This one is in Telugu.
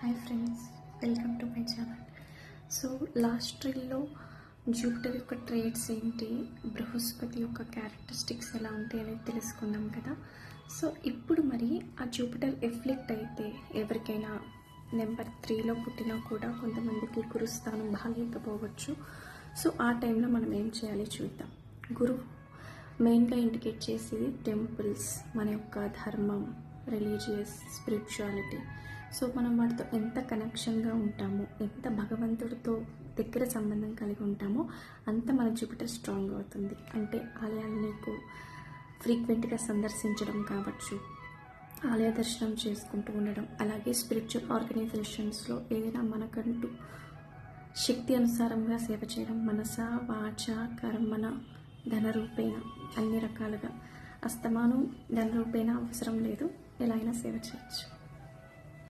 Hi friends, welcome to my channel. So last రీల్లో జూపిటర్ యొక్క ట్రేడ్స్ ఏంటి, బృహస్పతి యొక్క క్యారెక్టరిస్టిక్స్ ఎలా ఉంటాయి అనేది తెలుసుకుందాం కదా. సో ఇప్పుడు మరి ఆ జూపిటర్ ఎఫ్లిక్ట్ అయితే ఎవరికైనా నెంబర్ 3లో పుట్టినా కూడా కొంతమందికి గురుస్థానం బాగాలేకపోవచ్చు. సో ఆ టైంలో మనం ఏం చేయాలి చూద్దాం. గురువు మెయిన్గా ఇండికేట్ చేసేది టెంపుల్స్, మన యొక్క ధర్మం, రిలీజియస్, స్పిరిచువాలిటీ. సో మనం వాటితో ఎంత కనెక్షన్గా ఉంటామో, ఎంత భగవంతుడితో దగ్గర సంబంధం కలిగి ఉంటామో అంత మన జూపిటర్ స్ట్రాంగ్ అవుతుంది. అంటే ఆలయాలు నీకు ఫ్రీక్వెంట్గా సందర్శించడం కావచ్చు, ఆలయ దర్శనం చేసుకుంటూ ఉండడం, అలాగే స్పిరిచువల్ ఆర్గనైజేషన్స్లో ఏదైనా మనకంటూ శక్తి అనుసారంగా సేవ చేయడం, మనస వాచ కర్మన ధన రూపేణ అన్ని రకాలుగా. అస్తమానం ధన రూపేణ అవసరం లేదు, ఎలా అయినా సేవ చేయొచ్చు.